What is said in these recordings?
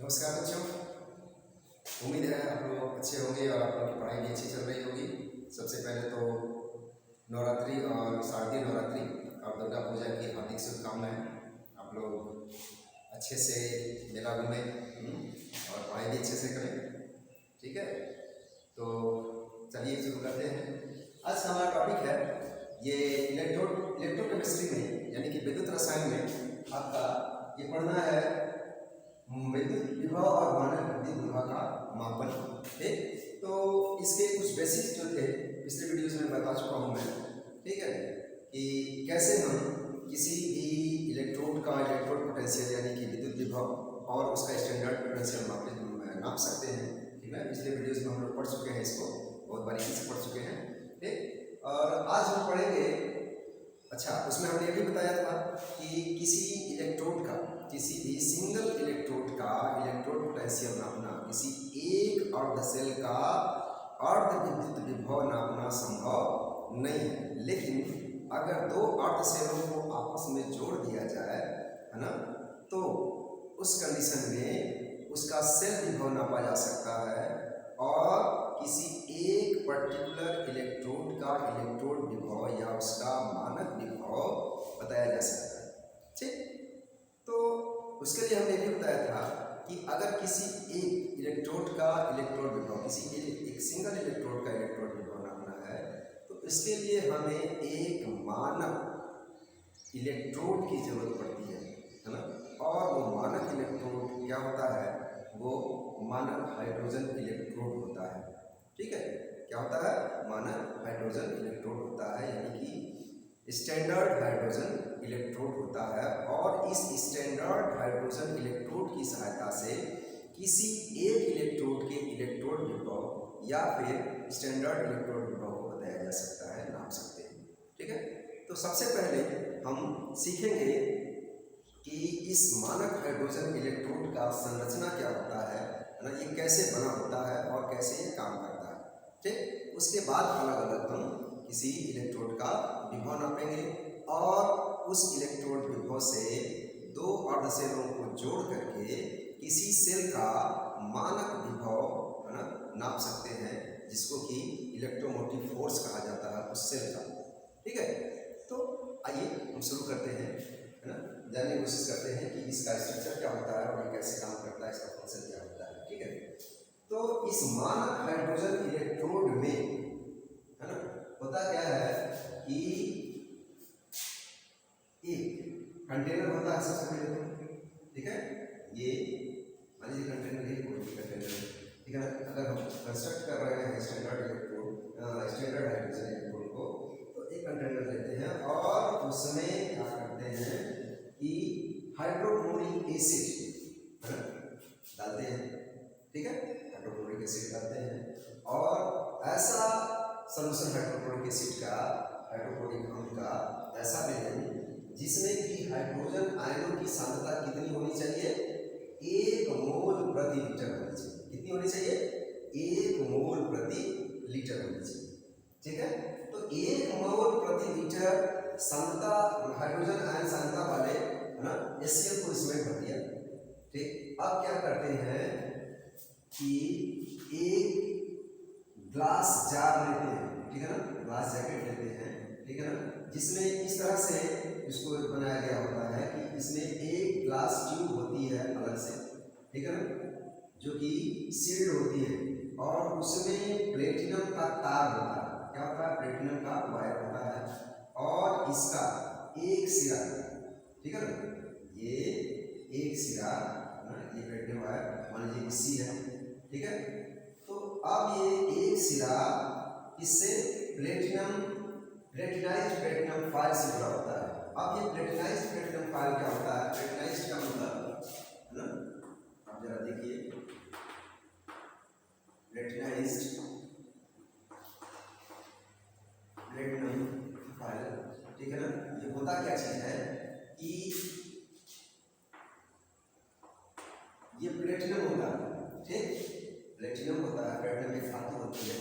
नमस्कार बच्चों, उम्मीद है आप लोग अच्छे होंगे और आप लोगों की पढ़ाई भी अच्छी चल रही होगी। सबसे पहले तो नवरात्रि और शारदीय नवरात्रि और दुर्गा पूजा की हार्दिक शुभकामनाएं। आप लोग अच्छे से मेला घूमें और पढ़ाई भी अच्छे से करें, ठीक है। तो चलिए शुरू करते हैं। आज हमारा टॉपिक है ये इलेक्ट्रोकेमिस्ट्री में यानी कि विद्युत रसायन में आपका ये पढ़ना है विद्युत विभव और मानक विद्युत विभव का मापन। ठीक, तो इसके कुछ बेसिक्स जो थे पिछले वीडियोस में बता चुका हूँ मैं, ठीक है, कि कैसे हम किसी भी इलेक्ट्रोड का इलेक्ट्रोड पोटेंशियल यानी कि विद्युत विभव और उसका स्टैंडर्ड पोटेंशियल नाप सकते हैं। ठीक है, पिछले वीडियोस में हम लोग पढ़ चुके हैं, इसको बहुत बारीकी से पढ़ चुके हैं। ठीक, और आज हम पढ़ेंगे, अच्छा उसमें हमने ये भी बताया था कि किसी इलेक्ट्रोड का, किसी भी सिंगल इलेक्ट्रोड का इलेक्ट्रोड पोटेंशियल नापना, किसी एक अर्धशेल का अर्ध विद्युत विभव नापना संभव नहीं है। लेकिन अगर दो अर्धशेलों को आपस में जोड़ दिया जाए, है ना, तो उस कंडीशन में उसका सेल विभव नापा जा सकता है और किसी एक पर्टिकुलर इलेक्ट्रोड का इलेक्ट्रोड विभव या उसका मानक विभव बताया जा सकता है। ठीक, तो उसके लिए हमने भी बताया था कि अगर किसी एक इलेक्ट्रोड का इलेक्ट्रोड विभव, किसी एक सिंगल इलेक्ट्रोड का इलेक्ट्रोड विभव नापना है, तो इसके लिए हमें एक मानक इलेक्ट्रोड की जरूरत पड़ती है ना। और वो मानक इलेक्ट्रोड क्या होता है? वो मानक हाइड्रोजन इलेक्ट्रोड होता है। ठीक है, क्या होता है? मानक हाइड्रोजन इलेक्ट्रोड होता है, यानी कि स्टैंडर्ड हाइड्रोजन इलेक्ट्रोड होता है। और इस स्टैंडर्ड हाइड्रोजन इलेक्ट्रोड की सहायता से किसी एक इलेक्ट्रोड के इलेक्ट्रोड विभव या फिर स्टैंडर्ड इलेक्ट्रोड विभव को बताया जा सकता है, नाप सकते हैं। ठीक है, तो सबसे पहले हम सीखेंगे कि इस मानक हाइड्रोजन इलेक्ट्रोड का संरचना क्या होता है ना, ये कैसे बना होता है और कैसे ये काम करता है। ठीक, उसके बाद अलग अलग हम किसी इलेक्ट्रोड का विभव नापेंगे और उस इलेक्ट्रोड विभव से दो अर्धशेलों को जोड़ करके किसी सेल का मानक विभव, है ना, नाप सकते हैं, जिसको कि इलेक्ट्रोमोटिव फोर्स कहा जाता है उस सेल का। ठीक है, तो आइए हम शुरू करते हैं, है ना, जानने की कोशिश करते हैं कि इसका स्ट्रक्चर क्या होता है और ये कैसे काम करता है, इसका फंक्शन क्या होता है। ठीक है, तो इस मानक हाइड्रोजन इलेक्ट्रोड में, है ना, होता क्या है कि एक कंटेनर होता है सबसे पहले तो। ठीक है, ये मान लीजिए कंटेनर है, कोई भी कंटेनर, ठीक है ना। अगर हम कंस्ट्रक्ट कर रहे हैं standard electrode, standard hydrogen electrode को, तो एक कंटेनर लेते हैं और उसमें क्या करते हैं कि हाइड्रोक्लोरिक एसिड डालते हैं। ठीक है, हाइड्रोक्लोरिक एसिड डालते हैं और ऐसा सॉल्यूशन हाइड्रोक्लोरिक एसिड का, हाइड्रोक्लोरिक अम्ल का ऐसा विलयन जिसमें कि हाइड्रोजन आयनों की सांद्रता कितनी होनी चाहिए? 1 मोल प्रति लीटर होनी चाहिए। कितनी होनी चाहिए? 1 मोल प्रति लीटर होनी चाहिए। ठीक है, तो 1 मोल प्रति लीटर सांद्रता, हाइड्रोजन आयन सांद्रता वाले, है ना, HCl को इसमें भर दिया। ठीक, अब क्या करते हैं कि एक ग्लास जार लेते हैं, ठीक है ना, ग्लास जैकेट लेते हैं, ठीक है ना, जिसमें इस तरह से इसको बनाया गया होता है कि इसमें एक ग्लास ट्यूब होती है अलग से, ठीक है ना, जो कि सील्ड होती है और उसमें प्लेटिनम का तार होता है। क्या होता है? प्लेटिनम का वायर होता है और इसका एक सिरा, ठीक है ना, ये एक सिरा, ये प्लेटिनम वायर मान लीजिए सी है। ठीक है, तो अब ये एक सिरा इससे प्लेटिनाइज्ड प्लेटिनम फाइल से जुड़ा होता है। अब ये प्लेटिनाइज्ड प्लेटिनम फाइल क्या होता है? प्लेटिनाइज्ड का मतलब, है ना, आप जरा देखिए, प्लेटिनाइज्ड प्लेटिनम फाइल, ठीक है ना, ये होता क्या चीज है कि ये प्लेटिनम होता है। ठीक, प्लेटिनम होता है, प्लेटिनम एक धातु होती है,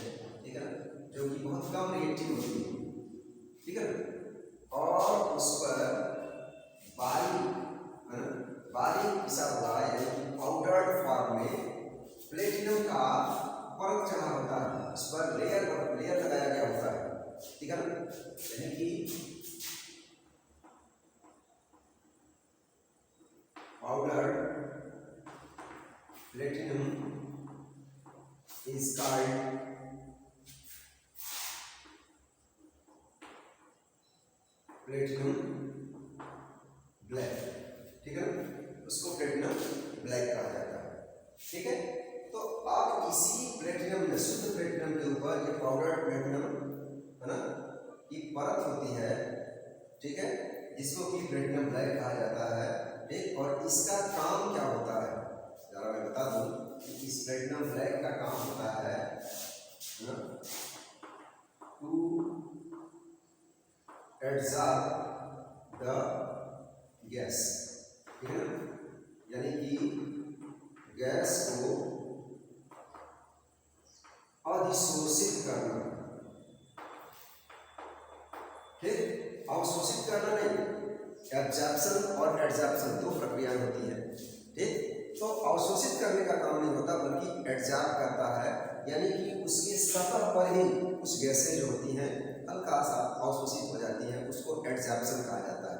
ठीक है ना, जो कि बहुत कम रिएक्टिव होती है। ठीक है, और उस पर बारीक, है ना, बारीक पिसा हुआ यानी कि पाउडर्ड फॉर्म प्लेटिनम का परत चढ़ा होता है, उस पर लेयर लगाया गया होता है, ठीक है ना। यानी कि powder platinum is called platinum black, ठीक है ना, उसको प्लेटिनम ब्लैक कहा जाता है, ठीक है। तो अब इसी प्लेटिनम में, शुद्ध प्लेटिनम के ऊपर ये पाउडर प्लेटिनम है ना की परत होती है, ठीक है, जिसको कि प्लेटिनम ब्लैक कहा जाता है, ठीक। और इसका काम क्या होता है, जरा मैं बता दूं कि इस प्लेटिनम ब्लैक का काम होता है ना, टू एब्जॉर्ब द गैस, ठीक है ना, यानी कि गैस को अधिशोषित करना, ठीक, अवशोषित करना नहीं, एब्जॉर्प्शन और एडजॉर्प्शन दो प्रक्रियाएं होती है, ठीक। तो अवशोषित करने का काम नहीं होता बल्कि एडजॉर्ब करता है, यानी कि उसके सतह पर ही कुछ गैसें जो होती हैं हल्का सा अवशोषित हो जाती हैं, उसको एडजॉर्प्शन कहा जाता है,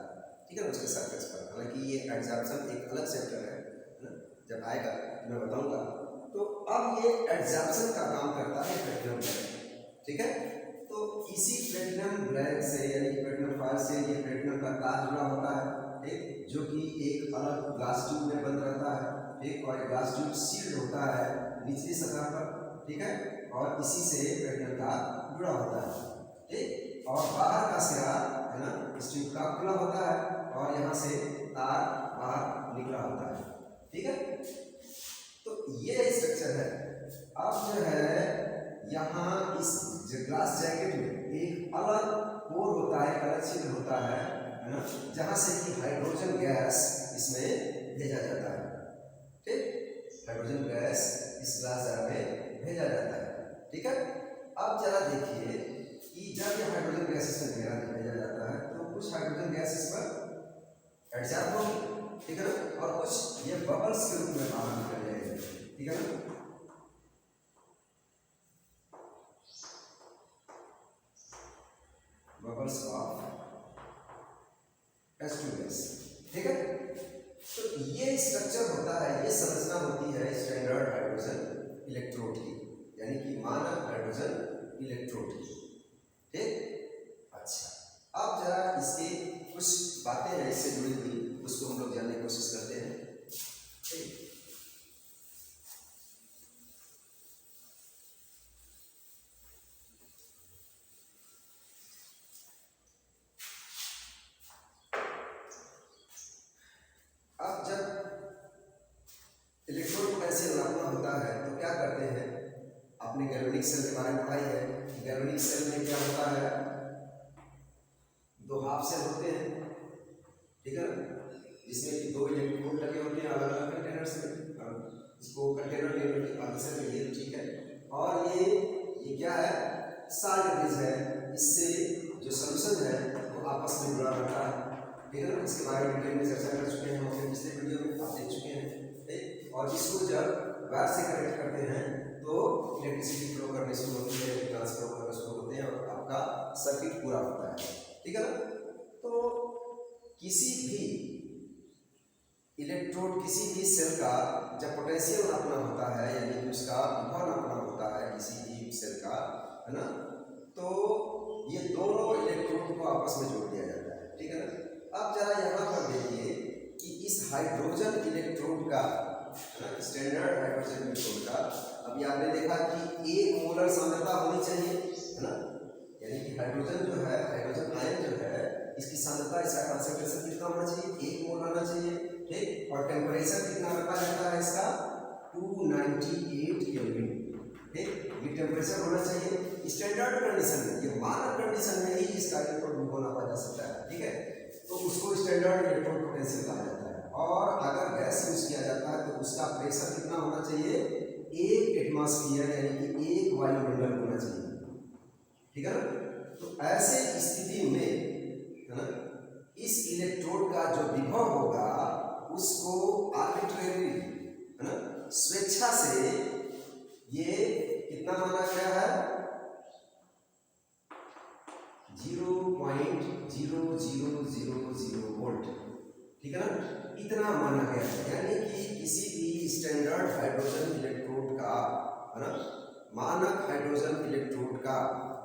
ठीक है ना, उसके सरफेस पर। हालांकि ये एडजॉर्प्शन एक अलग चैप्टर है ना, जब आएगा मैं बताऊंगा। तो अब ये एडजॉर्प्शन का काम करता है प्लेटिनम ब्लैक, ठीक है। तो इसी प्लेटिनम ब्लैक से यानी प्लेटिनम फॉयल से ये प्लेटिनम का तार जुड़ा होता है, ठीक, जो कि एक अलग ग्लास ट्यूब में बंद रहता है, ठीक, और ग्लास ट्यूब सील्ड होता है निचली सतह पर, ठीक है, और इसी से प्लेटिनम तार जुड़ा होता है, ठीक। और बाहर का सिरा है ना इस ट्यूब का खुला होता है और यहाँ से तार बाहर निकला होता है, ठीक है। तो ये स्ट्रक्चर है। अब जो है यहाँ इस ग्लास जैकेट में एक अलग पोर होता है, अलग छिद्र होता है ना, जहाँ से कि हाइड्रोजन गैस इसमें भेजा जाता है, ठीक, हाइड्रोजन गैस इस ग्लास जार में भेजा जाता है, ठीक है। अब जरा देखिए कि जब ये हाइड्रोजन गैस इसमें भेजा जाता है तो कुछ हाइड्रोजन गैस इस पर एडजॉर्ब होगी, ठीक है ना, और कुछ ये बबल्स के रूप में बाहर निकल जाएंगे, ठीक है ना। बबल्स ऑफ H2 गैस, ठीक है। तो ये स्ट्रक्चर होता है, ये संरचना होती है स्टैंडर्ड हाइड्रोजन इलेक्ट्रोड की, यानी कि मानक हाइड्रोजन इलेक्ट्रोड की, ठीक। अच्छा, अब जरा इसके कुछ बातें हैं इससे जुड़ी हुई, उसको हम लोग जानने की कोशिश करते हैं, ठीक। अब जब इलेक्ट्रोड पोटेंशियल नापना होता है तो क्या करते हैं, आपने गैल्वेनिक सेल के बारे में पढ़ाई है। गैल्वेनिक सेल में क्या होता है, दो हाफ सेल होते हैं, ठीक है ना, जिसमें कि दो इलेक्ट्रोड लगे होते हैं अलग अलग कंटेनर्स में, इसको कंटेनर के आंसर में ये ठीक है। और ये क्या है, साल्ट ब्रिज है, इससे जो सॉल्यूशन है वो आपस में जुड़ा रहता है, ठीक है ना। इसके बारे में डिटेल में चर्चा कर चुके हैं हम अपने पिछले वीडियो में, आप देख चुके हैं, ठीक। और इसको जब वायर से कनेक्ट करते हैं तो इलेक्ट्रिसिटी फ्लो करने शुरू होती है, ट्रांसफर करना शुरू होते हैं और आपका सर्किट पूरा होता है, ठीक है ना। तो किसी भी इलेक्ट्रोड, किसी भी सेल का जब पोटेंशियल नापना होता है, यानी कि उसका विभव नापना होता है किसी भी सेल का, है ना, तो ये दोनों इलेक्ट्रोड को आपस में जोड़ दिया जाता है, ठीक है ना। अब जरा यहाँ पर देखिए कि इस हाइड्रोजन इलेक्ट्रोड का, स्टैंडर्ड हाइड्रोजन इलेक्ट्रोड का, अभी आपने देखा कि 1 मोलर सांद्रता होनी चाहिए, है ना, यानी कि हाइड्रोजन जो है, हाइड्रोजन आयन जो है, इसकी सांद्रता, इसका कंसंट्रेशन कितना होना चाहिए, 1 मोल होना चाहिए, ठीक। और टेम्परेचर कितना रखा जाता है इसका, 298 केल्विन, ठीक, ये टेम्परेचर होना चाहिए स्टैंडर्ड कंडीशन में। ये मानक कंडीशन में ही इसका इलेक्ट्रोड विभव नापा जा सकता है, ठीक है। तो उसको स्टैंडर्ड इलेक्ट्रोड पोटेंशियल कहा जाता है। और अगर गैस यूज किया जाता है तो उसका प्रेशर कितना होना चाहिए, 1 एटमॉस्फेयर, यानी कि 1 वायुमंडल होना चाहिए, ठीक है ना। तो ऐसे स्थिति में, है ना, इस इलेक्ट्रोड का जो विभव होगा उसको आर्बिट्रेरी, है ना, स्वेच्छा से कितना माना गया है? 0.0000 वोल्ट, ठीक है ना, इतना माना गया है। यानी कि किसी भी स्टैंडर्ड हाइड्रोजन इलेक्ट्रोड का, है ना, मानक हाइड्रोजन इलेक्ट्रोड का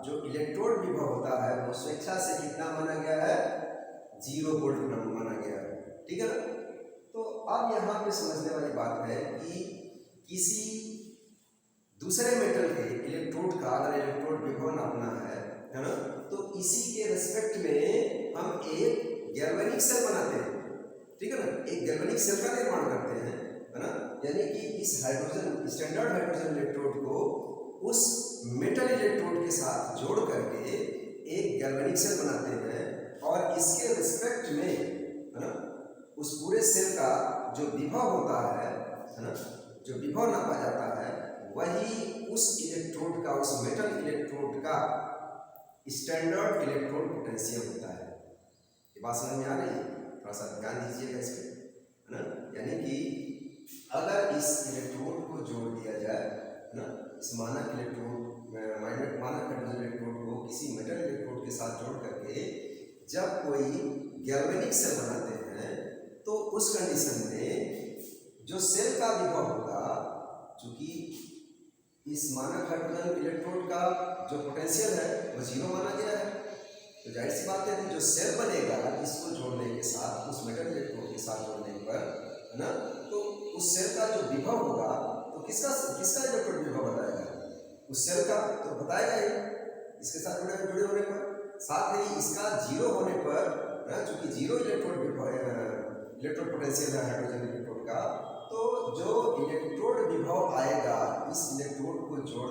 जो इलेक्ट्रोड विभव होता है वो स्वेच्छा से कितना माना गया है? 0 वोल्ट माना गया है, ठीक है ना। तो अब यहाँ पे समझने वाली बात है कि किसी दूसरे मेटल के इलेक्ट्रोड का अगर इलेक्ट्रोड विभव नापना है ना, तो इसी के रेस्पेक्ट में हम एक गैल्वेनिक सेल बनाते हैं, ठीक है ना, एक गैल्वेनिक सेल का निर्माण करते हैं, है ना। यानी कि इस हाइड्रोजन स्टैंडर्ड हाइड्रोजन इलेक्ट्रोड को उस मेटल इलेक्ट्रोड के साथ जोड़ करके एक गैल्वेनिक सेल बनाते हैं और इसके रिस्पेक्ट में, है ना, उस पूरे सेल का जो विभव होता है ना, जो विभव नापा जाता है वही उस इलेक्ट्रोड का, उस मेटल इलेक्ट्रोड का स्टैंडर्ड इलेक्ट्रोड पोटेंशियल होता है। ये बात समझ में आ रही है? थोड़ा सा ध्यान दीजिएगा इस पर, है ना। यानी कि अगर इस इलेक्ट्रोड को जोड़ दिया जाए, है ना, इस मानक इलेक्ट्रोड मानक हाइड्रोजन इलेक्ट्रोड को किसी मेटल इलेक्ट्रोड के साथ जोड़ करके जब कोई गैल्वेनिक सेल बनाते हैं तो उस कंडीशन में जो सेल का विभव होगा, चूंकि इस मानक हाइड्रोजन इलेक्ट्रोड का जो पोटेंशियल है वो 0 माना गया है, तो जाहिर सी बात है कि जो सेल बनेगा इसको जोड़ने के साथ, उस मेटल इलेक्ट्रोड के साथ जोड़ने पर, है ना, तो उस सेल का जो विभव होगा तो किसका इलेक्ट्रोड विभव बताएगा? उस सेल का तो बताएगा ही, इसके साथ जुड़े होने पर। साथ ही इसका 0 होने पर, चूंकि 0 इलेक्ट्रोड पोटेंशियल है हाइड्रोजन इलेक्ट्रोड का, तो जो इलेक्ट्रोड विभव आएगा इस इलेक्ट्रोड को जोड़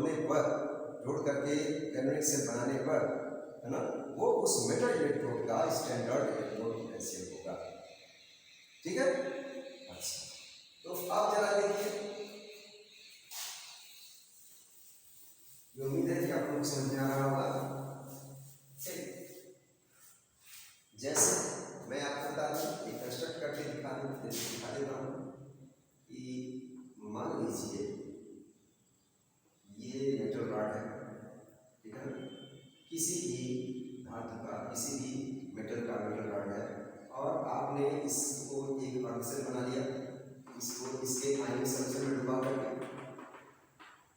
करके गैल्वेनिक सेल बनाने पर, है ना, वो उस मेटल इलेक्ट्रोड का स्टैंडर्ड इलेक्ट्रोड पोटेंशियल होगा, ठीक है। अच्छा, तो आप जरा देखिए, उम्मीद है कि आप लोग समझ में आ रहा होगा। जैसे मैं आपको बता दूं, एक कंस्ट्रक्ट करके दिखा देता हूँ कि मान लीजिए ये मेटल रॉड है, ठीक है ना, किसी भी धातु का, किसी भी मेटल का मेटल रॉड है और आपने इसको एक सेल बना लिया, इसको इसके आयनिक सल्फर में डुबा करके,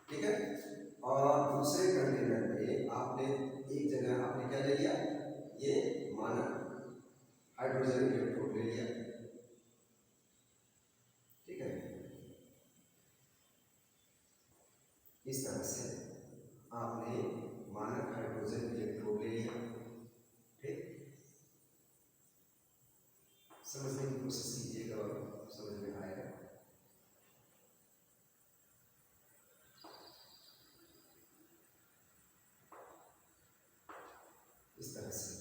ठीक है, और दूसरे कंटेनर में आपने एक जगह आपने क्या ले लिया? ये मानक हाइड्रोजन इलेक्ट्रोड ले लिया, ठीक है। इस तरह से आपने मानक हाइड्रोजन इलेक्ट्रोड ले लिया, ठीक। समझने की कोशिश कीजिएगा और समझ में आएगा। इस तरह से,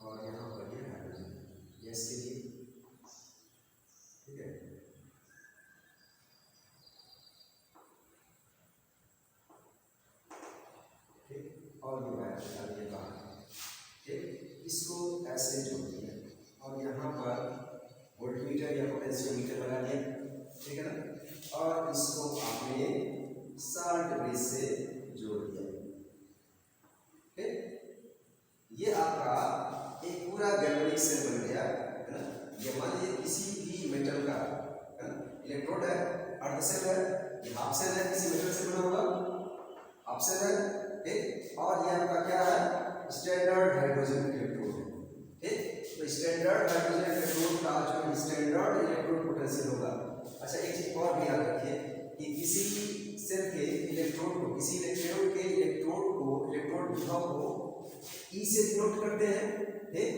और यहाँ पर ये हाइड्रोजन गैस के लिए, ठीक है। ठीक, और ये वायर निकालिए बाहर, ठीक, इसको ऐसे जोड़ दिया और यहाँ पर वोल्टमीटर या पोटेंशियोमीटर लगा दिया, ठीक है ना, और इसको आपने साल्ट ब्रिज से जोड़ दिया, ठीक। ये आपका एक पूरा गैल्वेनिक सेल बन गया, है ना। ये मान लीजिए किसी भी मेटल का, है ना, इलेक्ट्रोड है, अर्ध सेल है, ये हाफ सेल है, किसी मेटल से बना हुआ हाफ सेल है, ठीक। और ये आपका क्या है? स्टैंडर्ड हाइड्रोजन इलेक्ट्रोड है, ठीक। तो स्टैंडर्ड हाइड्रोजन इलेक्ट्रोड का जो स्टैंडर्ड इलेक्ट्रोड पोटेंशियल होगा। अच्छा, एक चीज और भी याद रखिए कि किसी सेल के इलेक्ट्रोड को, किसी इलेक्ट्रोड के इलेक्ट्रोड विभव को ई से डिनोट करते हैं, ठीक।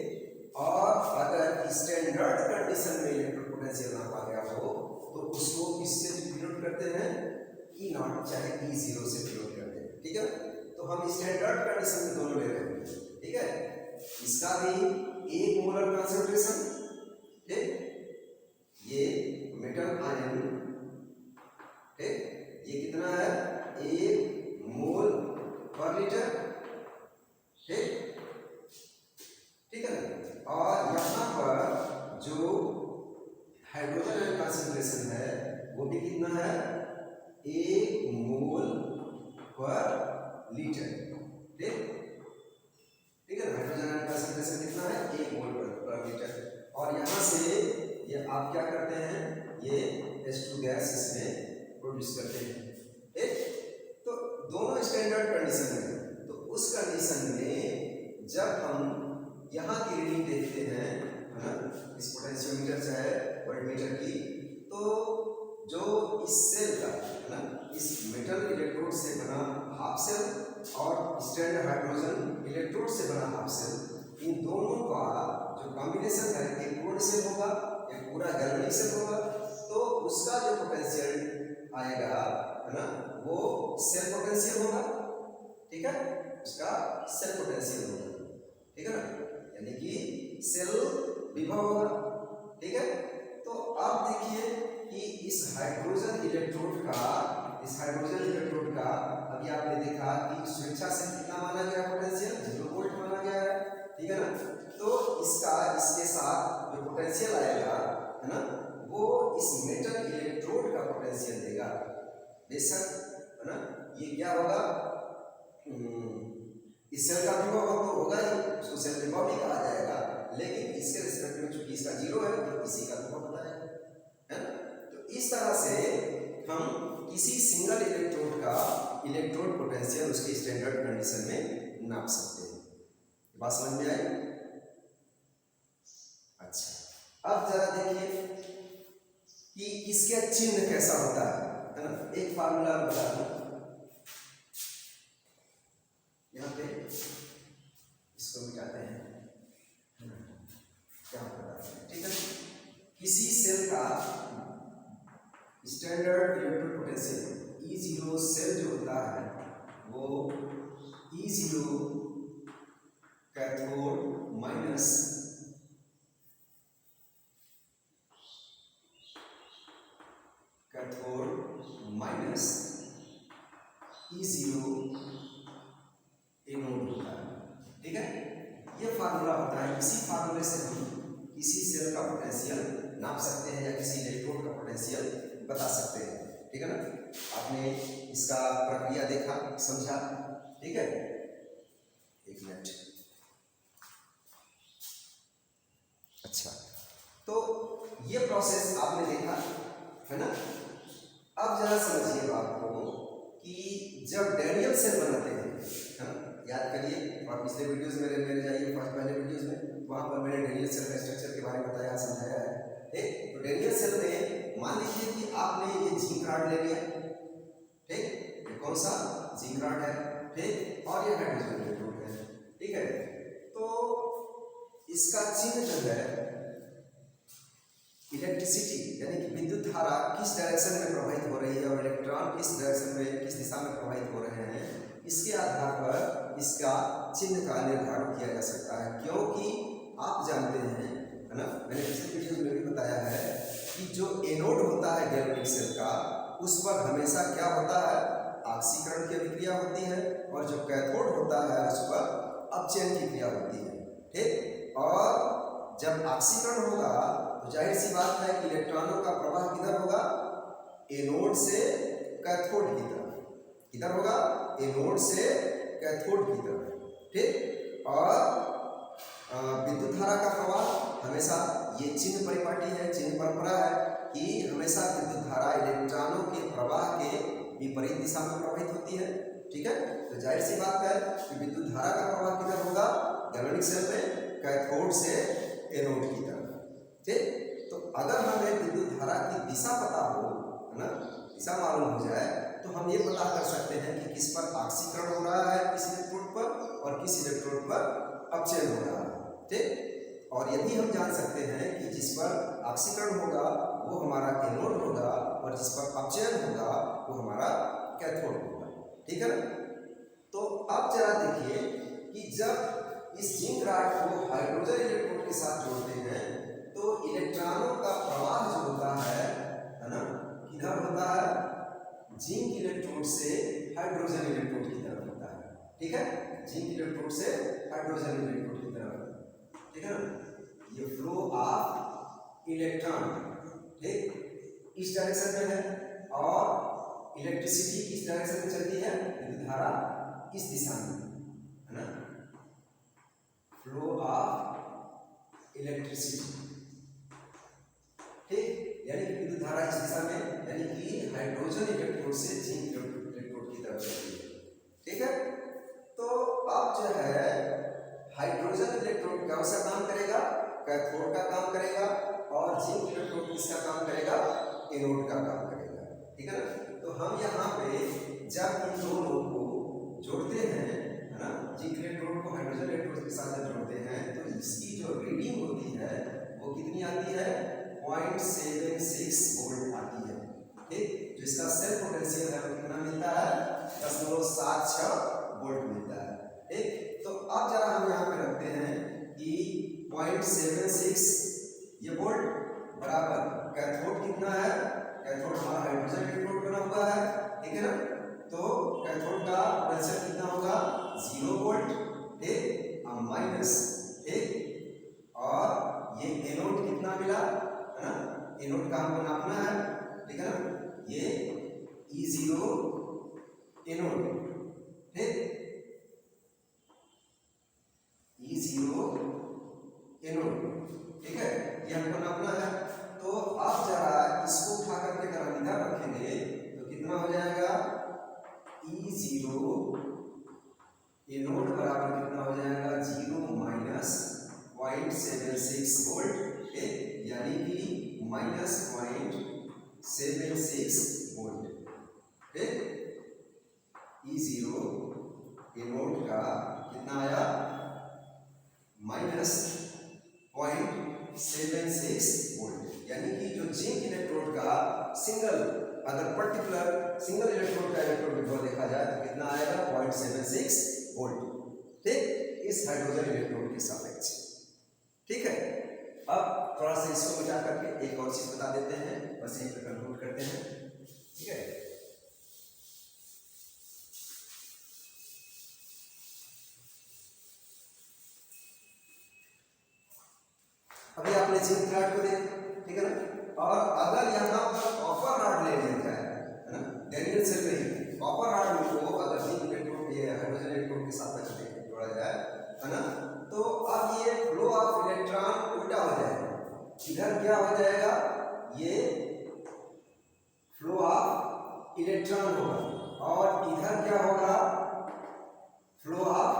और अगर स्टैंडर्ड कंडीशन में इलेक्ट्रोड पोटेंशियल नापा गया हो तो उसको किससे डिनोट करते हैं? ई नॉट, चाहे E0 से डिनोट करते हैं, ठीक है। तो हम स्टैंडर्ड कंडीशन में दोनों ले रहे हैं, ठीक है। इसका भी 1 मोलर कंसंट्रेशन, ठीक, ये मेटल आयन, ठीक, ये कितना है? 1 मोल पर लीटर, ठीक, ठीक है ना। और यहाँ पर जो हाइड्रोजन कंसंट्रेशन है वो भी कितना है? 1 मोल पर लीटर। ठीक है, हाइड्रोजन आयन का कंसंट्रेशन कितना है 1 मोल पर लीटर। और यहाँ से ये आप क्या करते हैं, ये H2 गैस इसमें प्रोड्यूस करते हैं। तो दोनों स्टैंडर्ड कंडीशन में, तो उस कंडीशन में जब हम यहाँ की रीडिंग देखते हैं, है ना, इस पोटेंशियोमीटर से है वोल्टमीटर की, तो जो इस सेल का, है ना, इस मेटल इलेक्ट्रोड से बना हाफ सेल और स्टैंडर्ड हाइड्रोजन इलेक्ट्रोड से बना हाफ सेल, इन दोनों का जो कॉम्बिनेशन है, एक पूर्ण सेल होगा, एक पूरा गैल्वेनिक सेल होगा, तो उसका जो पोटेंशियल आएगा, है ना, वो सेल पोटेंशियल होगा। ठीक है, उसका सेल पोटेंशियल होगा। ठीक है ना, यानी कि सेल विभव होगा। ठीक है, तो आप देखिए कि इस हाइड्रोजन इलेक्ट्रोड का अभी आपने देखा कि स्वेच्छा से कितना माना गया पोटेंशियल 0 वोल्ट माना गया है। ठीक है ना, तो इसका इसके साथ जो पोटेंशियल आएगा, है ना, वो इस मेटल इलेक्ट्रोड का पोटेंशियल देगा। बेशक, है ना, ये क्या होगा, इस सेल का विभव तो होगा ही, उसको सेल विभव भी कहा जाएगा, लेकिन इसके रिस्पेक्ट में चूंकि इसका 0 है तो इसी का विभव बताएगा, है ना। तो इस तरह से हम किसी सिंगल इलेक्ट्रोड का इलेक्ट्रोड पोटेंशियल उसके स्टैंडर्ड कंडीशन में नाप सकते हैं। बात समझ में आई? अच्छा, अब जरा देखिए कि इसका चिन्ह कैसा होता है ना। एक फार्मूला बता दूं, यहाँ पे इसको मिटाते हैं, क्या होता है। ठीक है, किसी सेल का standard electrode potential E0 cell जो होता है वो E0 cathode minus E0 anode होता है। ठीक है, ये फार्मूला होता है। इसी फार्मूले से हम किसी सेल का पोटेंशियल नाप सकते हैं या किसी इलेक्ट्रोड का पोटेंशियल बता सकते हैं। ठीक है ना, आपने इसका प्रक्रिया देखा, समझा। ठीक है, एक मिनट। अच्छा, तो ये प्रोसेस आपने देखा, है ना। अब जरा समझिए बात को कि जब डैनियल सेल बनाते हैं, है ना, याद करिए और पिछले वीडियोस में मेरे जाइए, पहले वीडियोस में, वहाँ पर मैंने डैनियल सेल का स्ट्रक्चर के बारे में बताया, समझाया है। ठीक, तो डैनियल सेल में मान लीजिए कि आपने ये जिंक रॉड ले लिया। ठीक, ये कौन सा जिंक रॉड है। ठीक, और ये हाइड्रोजन इलेक्ट्रोड है। ठीक है, तो इसका चिन्ह जो है इलेक्ट्रिसिटी यानी कि विद्युत धारा किस डायरेक्शन में प्रवाहित हो रही है और इलेक्ट्रॉन किस डायरेक्शन में, किस दिशा में प्रवाहित हो रहे हैं, इसके आधार पर इसका चिन्ह का निर्धारण किया जा सकता है। क्योंकि आप जानते हैं, है ना, मैंने पिछले वीडियो में भी बताया है कि जो एनोड होता है गैल्वेनिक सेल का, उस पर हमेशा क्या होता है, ऑक्सीकरण की अभिक्रिया होती है, और जो कैथोड होता है उस पर अपचयन की क्रिया होती है। ठीक, और जब ऑक्सीकरण होगा तो जाहिर सी बात है कि इलेक्ट्रॉनों का प्रवाह किधर होगा, एनोड से कैथोड की तरफ। किधर होगा, एनोड से कैथोड की तरफ। ठीक, और विद्युत धारा का प्रवाह हमेशा, ये चिन्ह परिपाटी है, चिन्ह परंपरा है कि हमेशा विद्युत धारा इलेक्ट्रॉनों के प्रवाह के विपरीत दिशा में प्रवाहित होती है। ठीक है, तो जाहिर सी बात है कि विद्युत धारा का प्रवाह किधर होगा, गैल्वेनिक सेल में कैथोड से एनोड की तरफ। ठीक, तो अगर हमें विद्युत धारा की दिशा पता हो, है ना, दिशा मालूम हो जाए, तो हम ये पता कर सकते हैं कि किस पर ऑक्सीकरण हो रहा है, किस इलेक्ट्रोड पर, और किस इलेक्ट्रोड पर अपचयन हो रहा है। ठीक, और यदि हम जान सकते हैं कि जिस पर ऑक्सीकरण होगा वो हमारा एनोड होगा और जिस पर अपचयन होगा वो हमारा कैथोड होगा। ठीक है ना, तो अब जरा देखिए कि जब इस जिंक रॉड को हाइड्रोजन इलेक्ट्रोड के साथ जोड़ते हैं तो इलेक्ट्रॉनों का प्रवाह जो होता है ना, किधर होता है, जिंक इलेक्ट्रोड से हाइड्रोजन इलेक्ट्रोड की तरफ होता है। ठीक है, जिंक इलेक्ट्रोड से हाइड्रोजन इलेक्ट्रोड की तरफ। ठीक है ना, ये फ्लो ऑफ इलेक्ट्रॉन, ठीक, इस डायरेक्शन में है, और इलेक्ट्रिसिटी किस डायरेक्शन में चलती है, विद्युत धारा इस दिशा में, है ना, फ्लो ऑफ इलेक्ट्रिसिटी, ठीक, यानी कि विद्युत धारा इस दिशा में, यानी कि हाइड्रोजन इलेक्ट्रोड से जिंक इलेक्ट्रोड की तरफ चलती है, ठीक है। तो अब जो है हाइड्रोजन इलेक्ट्रोड कौन सा काम करेगा, कैथोड का काम करेगा, और जिंक इलेक्ट्रोड किसका काम करेगा, एनोड का काम करेगा, ठीक है ना। तो हम यहाँ पे जब इन दोनों को जोड़ते हैं, है ना, जिंक इलेक्ट्रोड को हाइड्रोजन इलेक्ट्रोड के साथ जब जोड़ते हैं तो इसकी जो रीडिंग होती है वो कितनी आती है, 0.76 वोल्ट आती है, ठीक। जो इसका सेल्फ पोटेंशियल है वो कितना मिलता है, 0.76 वोल्ट मिलता है, ठीक। तो अब जरा हम यहाँ पे रखते हैं कि 0.76 ये वोल्ट बराबर कैथोड कितना है, कैथोड हमारा हाइड्रोजन इलेक्ट्रोड बना हुआ है, ठीक है ना। तो कैथोड का पोटेंशियल कितना होगा, 0 वोल्ट, ठीक, और माइनस, ठीक, और ये एनोड कितना मिला, है ना, एनोड का हमको नापना है, ठीक है ना, ये E0 एनोड, ठीक, E0 एनोड, ठीक है, ये हमको नापना है। तो आप जरा इसको उठा करके अगर हम इधर रखेंगे तो कितना हो जाएगा, E0 एनोड बराबर कितना हो जाएगा, 0 माइनस 0.76 वोल्ट, यानी कि माइनस 0.76 वोल्ट, E0 एनोड का कितना आया, माइनस 0.76 वोल्ट, यानी कि जो जिंक इलेक्ट्रोड का सिंगल, अगर पर्टिकुलर सिंगल इलेक्ट्रोड का इलेक्ट्रोड विभव देखा जाए तो कितना आएगा, 0.76 वोल्ट, ठीक, इस हाइड्रोजन इलेक्ट्रोड के सापेक्ष, ठीक है। अब थोड़ा सा इसको मिटा करके एक और चीज बता देते हैं, बस यहीं पे कंक्लूड करते हैं, ठीक है। अभी आपने जिंक रॉड को देखा, ठीक है ना, और अगर यहाँ पर कॉपर रॉड ले लिया जाए, है ना, डैनियल सेल में कॉपर रॉड को अगर जिंक इलेक्ट्रोड ये हाइड्रोजन इलेक्ट्रोड के साथ जोड़ा जाए, है ना, तो अब ये फ्लो ऑफ इलेक्ट्रॉन उल्टा हो जाएगा, इधर क्या हो जाएगा, ये फ्लो ऑफ इलेक्ट्रॉन होगा और इधर क्या होगा, फ्लो ऑफ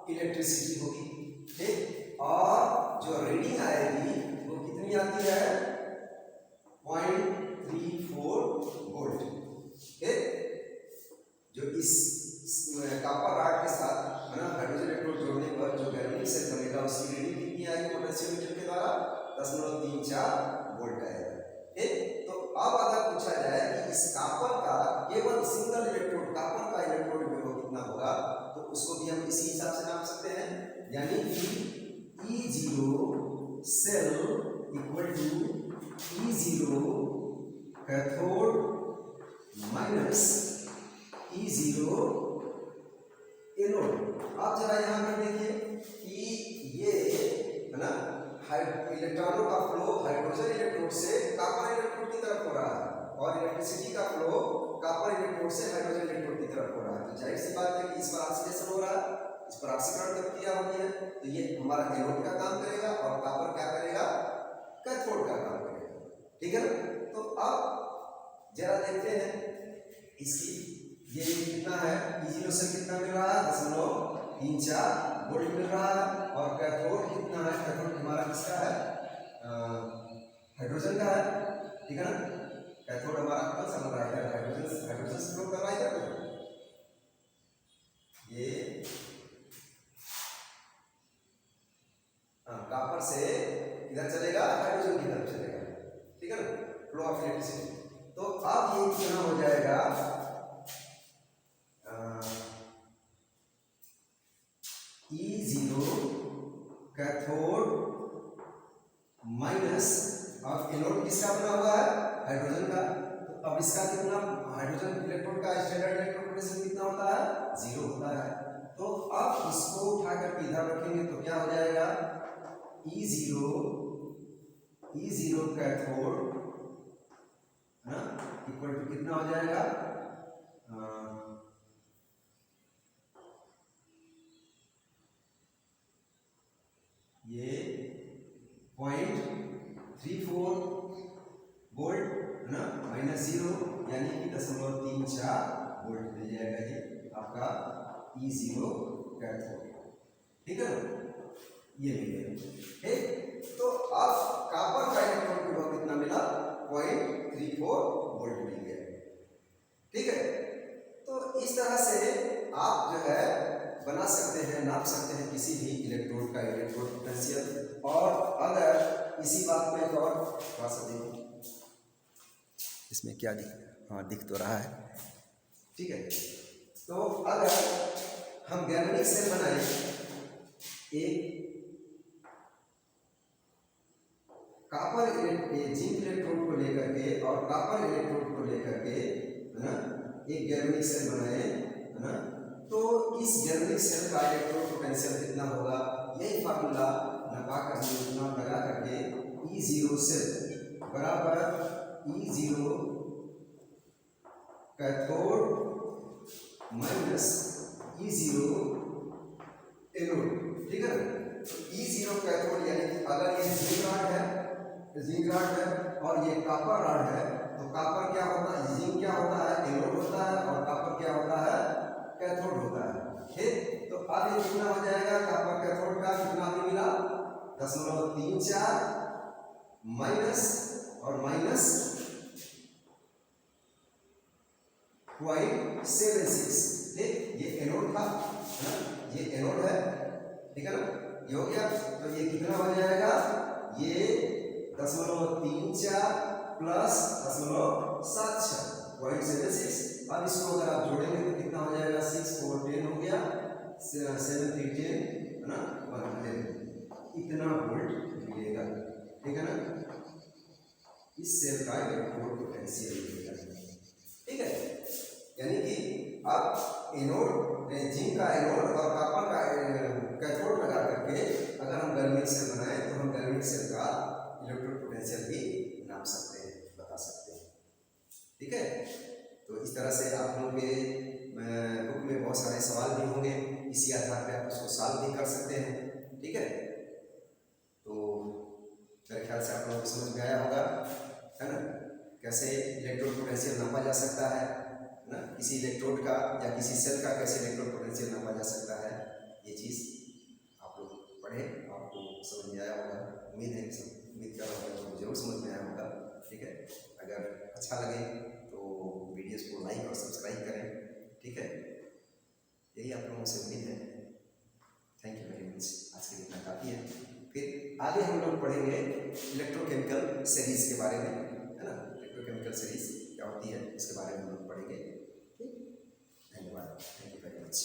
इलेक्ट्रिसिटी होगी, ठीक, और जो रीडिंग आएगी वो कितनी आती है, 0.34 वोल्ट, ठीक। जो इस कॉपर रॉड के साथ, है ना, हाइड्रोजन इलेक्ट्रोड जोड़ने पर जो गैल्वेनिक सेल बनेगा उसकी रीडिंग कितनी आएगी पोटेंशियोमीटर के द्वारा, 10.34 वोल्ट आएगा, ठीक। तो अब अगर पूछा जाए कि इस कॉपर का केवल सिंगल इलेक्ट्रोड, कॉपर का इलेक्ट्रोड विभव कितना होगा, तो उसको भी हम इसी हिसाब से नाप सकते हैं, यानी कि E0 cell equal to E0 cathode minus E0 anode. आप जरा यहाँ पर देखिए कि ये, है ना, इलेक्ट्रॉनों का फ्लो हाइड्रोजन इलेक्ट्रोड से कॉपर इलेक्ट्रोड की तरफ हो रहा है और इलेक्ट्रिसिटी का फ्लो कॉपर इलेक्ट्रोड से हाइड्रोजन इलेक्ट्रोड की तरफ हो रहा है, तो जाहिर सी बात है कि इस पर ऑक्सीडेशन हो रहा है, इस पर ऑक्सीकरण क्रिया होती है, तो ये हमारा एनोड का काम करेगा और कॉपर क्या करेगा, कैथोड का काम करेगा, ठीक है ना। तो अब जरा देखते हैं इसकी, ये कितना है, E0 से कितना मिल रहा है, 10.34 वोल्ट मिल रहा है, और कैथोड कितना है, कैथोड हमारा किसका है, हाइड्रोजन का है, ठीक है ना। कैथोड हमारा कौन सा बन रहा है, हाइड्रोजन से फ्लो कर रहा है, ये कॉपर से इधर चलेगा, हाइड्रोजन की तरफ चलेगा, ठीक है ना, फ्लो ऑफ इलेक्ट्रिसिटी। तो अब ये कितना हो जाएगा, E0 कैथोड माइनस, अब एनोड किसका बना हुआ है, हाइड्रोजन का, तो अब इसका कितना, हाइड्रोजन इलेक्ट्रोड का स्टैंडर्ड इलेक्ट्रोड पोटेंशियल कितना होता है, 0 होता है। तो अब इसको उठा कर इधर रखेंगे तो क्या हो जाएगा, E0 कैथोड, है ना, इक्वल टू कितना हो जाएगा, 0.34 वोल्ट है ना, -0 यानी कि 0.34 वोल्ट मिल जाएगा ये आपका E0 कैथोड, ठीक है ना, ये मिलेगा। ठीक, तो अब कॉपर का इलेक्ट्रॉन विभव कितना मिला, 0.34 वोल्ट मिल गया, ठीक है। तो इस तरह से आप जो है बना सकते हैं, नाप सकते हैं किसी भी इलेक्ट्रोड का इलेक्ट्रोड पोटेंशियल। और अगर इसी बात में एक और थोड़ा सा देखो, इसमें क्या दिख, हाँ दिख तो रहा है, ठीक है। तो अगर हम गैल्वेनिक सेल बनाए, एक कॉपर जिंक इलेक्ट्रोड को लेकर के और कॉपर इलेक्ट्रोड को लेकर के, है ना, एक गैल्वेनिक सेल बनाए, है ना, तो इस गैल्वेनिक सेल का इलेक्ट्रोड पोटेंशियल कितना होगा, यही फार्मूला लगा करके E0 सेल बराबर E0 cathode minus E0 anode, ठीक है ना। E0 कैथोड यानी कि अगर ये जिंक रॉड है और ये कॉपर रॉड है, तो कॉपर क्या होता है, जिंक क्या होता है, एनोड होता है, और कॉपर क्या होता है, कैथोड होता है, ठीक। तो अब ये कितना हो जाएगा, कॉपर कैथोड का कितना हमें मिला, 0.34 माइनस और माइनस 0.76, ठीक, ये एनोड था, है ना, ये एनोड है, ठीक है ना, ये हो गया। तो ये कितना हो जाएगा, ये 0.34 प्लस 0.76 0.76। अब इसको अगर आप जोड़ेंगे तो कितना हो जाएगा, 6 4 10 हो गया, 7 3 10, है ना, 110, इतना वोल्ट मिलेगा, ठीक है ना। इस सेल का इलेक्ट्रोड पोटेंशियल मिलेगा, ठीक है। यानी कि अब एनोड, जिंक का एनोड और कॉपर का कैथोड लगा करके अगर हम गैल्वेनिक सेल बनाएं तो हम गैल्वेनिक सेल का इलेक्ट्रोड पोटेंशियल भी नाप सकते हैं, बता सकते हैं, ठीक है। तो इस तरह से आप लोगों के बुक में बहुत सारे सवाल भी होंगे, इसी आधार पर आप उसको सॉल्व भी कर सकते हैं, ठीक है। तो मेरे ख्याल से आप लोगों को समझ में आया होगा, है ना, कैसे इलेक्ट्रोड पोटेंशियल नापा जा सकता है ना, किसी इलेक्ट्रोड का या किसी सेल का कैसे इलेक्ट्रोड पोटेंशियल नापा जा सकता है, ये चीज़ आप लोग पढ़े, आपको समझ में आया होगा, उम्मीद कर रहा हूँ आपको जरूर समझ में आया होगा, ठीक है। अगर अच्छा लगे तो वीडियोस को लाइक और सब्सक्राइब करें, ठीक है, यही आप लोगों से उम्मीद है। थैंक यू वेरी मच, आज के लिए इतना काफ़ी है। फिर आगे हम लोग पढ़ेंगे इलेक्ट्रोकेमिकल सीरीज के बारे में, है ना, इलेक्ट्रोकेमिकल सीरीज क्या होती है इसके बारे में हम लोग पढ़ेंगे, ठीक। धन्यवाद, थैंक यू वेरी मच।